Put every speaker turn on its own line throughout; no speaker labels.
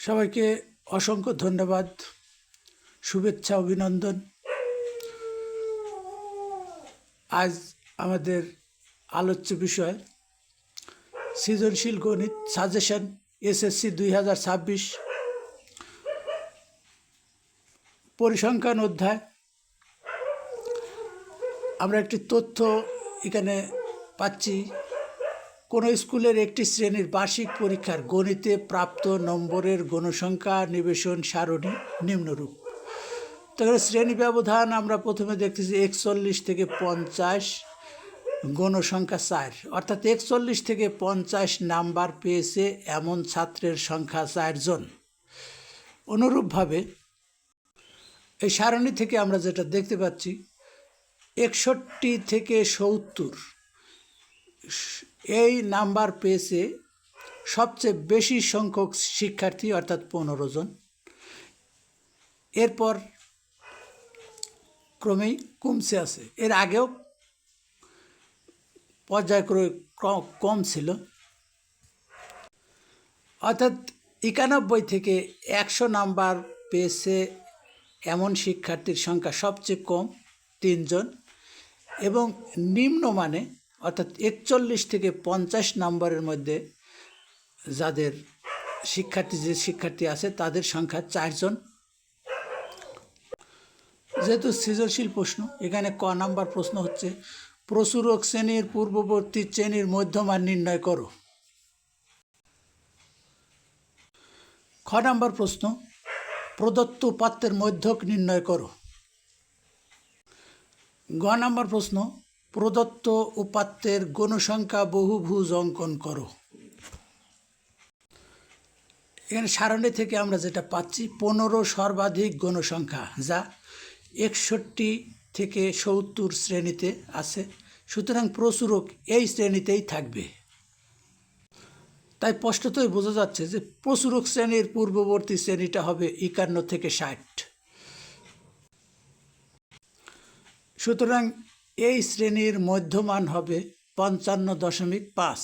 সবাইকে অসংখ্য ধন্যবাদ, শুভেচ্ছা, অভিনন্দন। আজ আমাদের আলোচ্য বিষয় সৃজনশীল গণিত সাজেশন এসএসসি 2026 পরিসংখ্যান অধ্যায়। আমরা একটি তথ্য এখানে পাচ্ছি, কোনো স্কুলের একটি শ্রেণীর বার্ষিক পরীক্ষার গণিতে প্রাপ্ত নম্বরের গণসংখ্যা নিবেশন সারণী নিম্নরূপ। তো শ্রেণী ব্যবধান আমরা প্রথমে দেখতেছি 41 থেকে 50, গণসংখ্যা 4, অর্থাৎ 41 থেকে 50 নাম্বার পেয়েছে এমন ছাত্রের সংখ্যা 4 জন। অনুরূপভাবে এই সারণী থেকে আমরা যেটা দেখতে পাচ্ছি, 61 থেকে 70 এই নাম্বার পেয়েছে সবচেয়ে বেশি সংখ্যক শিক্ষার্থী, অর্থাৎ 15 জন। এরপর ক্রমেই কমছে আছে, এর আগেও পর্যায়ক্রমে কম ছিল, অর্থাৎ 91 থেকে 100 নাম্বার পেয়েছে এমন শিক্ষার্থীর সংখ্যা সবচেয়ে কম 3 জন, এবং নিম্নমানে অর্থাৎ 41 থেকে 50 নম্বরের মধ্যে যাদের শিক্ষার্থী আছে তাদের সংখ্যা 4 জন। যেহেতু সৃজনশীল প্রশ্ন, এখানে ক নাম্বার প্রশ্ন হচ্ছে প্রচুরক শ্রেণীর পূর্ববর্তী শ্রেণীর মধ্যমান নির্ণয় করো। খ নাম্বার প্রশ্ন প্রদত্ত উপাত্তের মধ্যক নির্ণয় করো। গ নাম্বার প্রশ্ন প্রদত্ত উপাত্তের গণসংখ্যা বহুভুজ অঙ্কন করো। এখানে সারণী থেকে আমরা যেটা পাচ্ছি, 15 সর্বাধিক গণসংখ্যা, যা 61 থেকে 70 শ্রেণীতে আছে, সুতরাং প্রচুরক এই শ্রেণীতেই থাকবে। তাই স্পষ্টতই বোঝা যাচ্ছে যে প্রচুরক শ্রেণীর পূর্ববর্তী শ্রেণীটা হবে 51 থেকে 60। সুতরাং এই শ্রেণীর মধ্যমান হবে 55.5।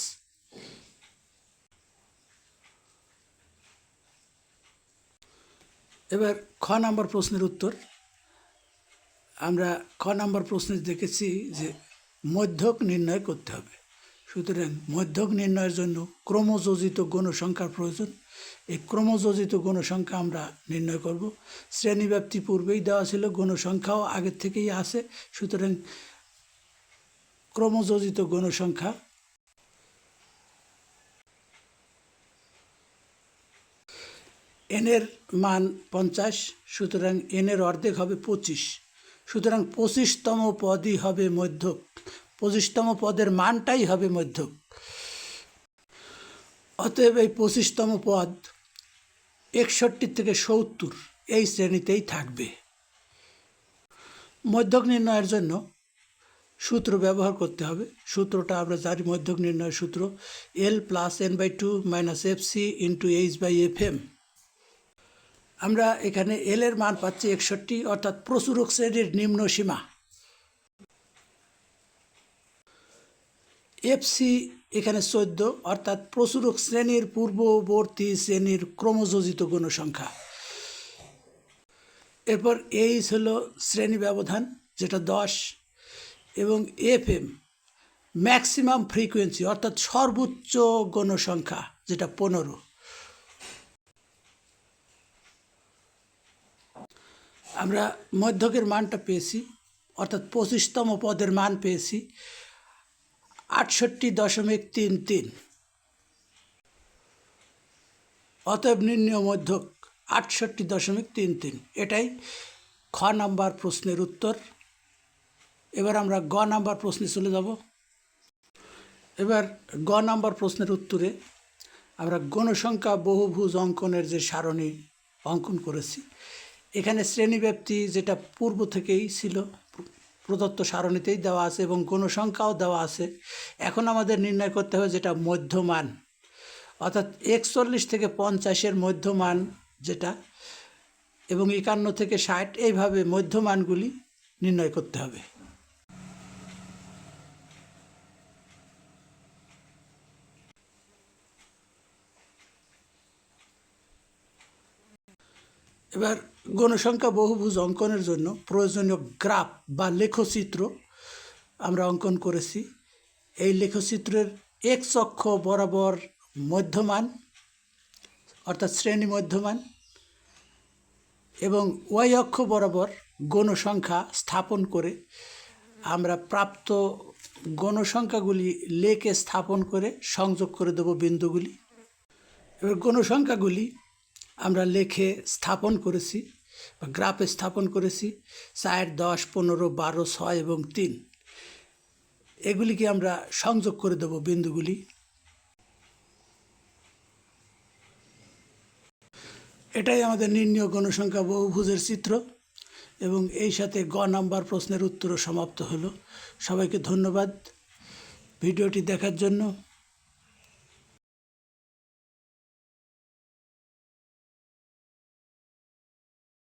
এবার খ নাম্বার প্রশ্নের উত্তর। আমরা খ নাম্বার প্রশ্নে দেখেছি যে মধ্যক নির্ণয় করতে হবে, সুতরাং মধ্যক নির্ণয়ের জন্য ক্রমযোজিত গণসংখ্যার প্রয়োজন। এই ক্রমযোজিত গণসংখ্যা আমরা নির্ণয় করব। শ্রেণীব্যাপ্তি পূর্বেই দেওয়া ছিল, গণসংখ্যাও আগের থেকেই আছে, সুতরাং ক্রমযোজিত গণসংখ্যা এনের মান 50, সুতরাং এনের অর্ধেক হবে 25, সুতরাং 25তম পদই হবে মধ্যক, 25তম পদের মানটাই হবে মধ্যক। অতএব এই 25তম পদ 61 থেকে 70 এই শ্রেণীতেই থাকবে। মধ্যক নির্ণয়ের জন্য সূত্র ব্যবহার করতে হবে। সূত্রটা আমরা জানি, মধ্যক নির্ণয়ের সূত্র L + n/2 - fc × h/fm। আমরা এখানে L এর মান পাচ্ছি 61, অর্থাৎ প্রচুরক শ্রেণীর নিম্ন সীমা। FC এখানে 14, অর্থাৎ প্রচুরক শ্রেণীর পূর্ববর্তী শ্রেণীর ক্রমযোজিত গণসংখ্যা। এরপর H হলো শ্রেণী ব্যবধান, যেটা 10, এবং FM ম্যাক্সিমাম ফ্রিকোয়েন্সি, অর্থাৎ সর্বোচ্চ গণসংখ্যা, যেটা 15। আমরা মধ্যকের মানটা পেয়েছি, অর্থাৎ 25তম পদের মান পেয়েছি 68.33। অতএব নির্ণয় মধ্যক 68.33। এটাই খ নাম্বার প্রশ্নের উত্তর। এবার আমরা গ নাম্বার প্রশ্নে চলে যাব। এবার গ নাম্বার প্রশ্নের উত্তরে আমরা গণসংখ্যা বহুভুজ অঙ্কনের যে সারণী অঙ্কন করেছি, এখানে শ্রেণীব্যাপ্তি যেটা পূর্ব থেকেই ছিল প্রদত্ত সারণীতেই দেওয়া আছে, এবং গণসংখ্যাও দেওয়া আছে। এখন আমাদের নির্ণয় করতে হবে যেটা মধ্যমান, অর্থাৎ 41 থেকে 50-এর মধ্যমান যেটা, এবং 51 থেকে 60, এইভাবে মধ্যমানগুলি নির্ণয় করতে হবে। এবার গণসংখ্যা বহুভুজ অঙ্কনের জন্য প্রয়োজনীয় গ্রাফ বা লেখচিত্র আমরা অঙ্কন করেছি। এই লেখচিত্রের এক্স অক্ষ বরাবর মধ্যমান অর্থাৎ শ্রেণী মধ্যমান এবং ওয়াই অক্ষ বরাবর গণসংখ্যা স্থাপন করে আমরা প্রাপ্ত গণসংখ্যাগুলি লেখে স্থাপন করে সংযোগ করে দেব বিন্দুগুলি। এবার গণসংখ্যাগুলি আমরা লেখে স্থাপন করেছি বা গ্রাফে স্থাপন করেছি 4, 10, 15, 12, 6 এবং 3। এগুলিকে আমরা সংযোগ করে দেব বিন্দুগুলি। এটাই আমাদের নির্ণীয় গণসংখ্যা বহুভুজের চিত্র এবং এই সাথে গ নাম্বার প্রশ্নের উত্তরও সমাপ্ত হলো। সবাইকে ধন্যবাদ ভিডিওটি দেখার জন্য।